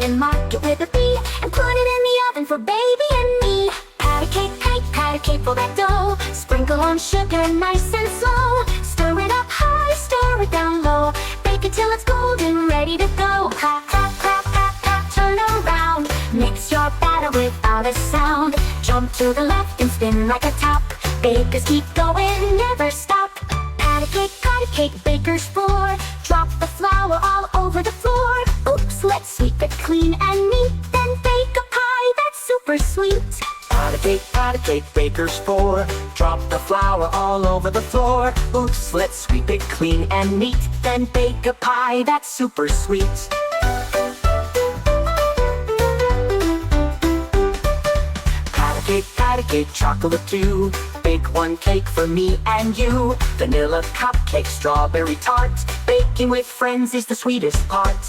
and mark it with a B, and put it in the oven for baby and me. Pat a cake for that dough. Sprinkle on sugar nice and slow. Stir it up high, stir it down low. Bake it till it's golden, ready to go. Clap, clap, clap, clap, clap, turn around. Mix your batter without a sound. Jump to the left and spin like a top. Bakers keep going, never stop. Pat a cake, baker's floor. Drop the flour all over the floor. Oops, let's sweep it clean and neat. Then bake a pie that's super sweet. Pat a cake, baker's floor. Drop the flour all over the floor. Oops, let's sweep it clean and neat. Then bake a pie that's super sweet. Pat a cake, chocolate too. Bake one cake for me and you. Vanilla cupcake, strawberry tart. Baking with friends is the sweetest part.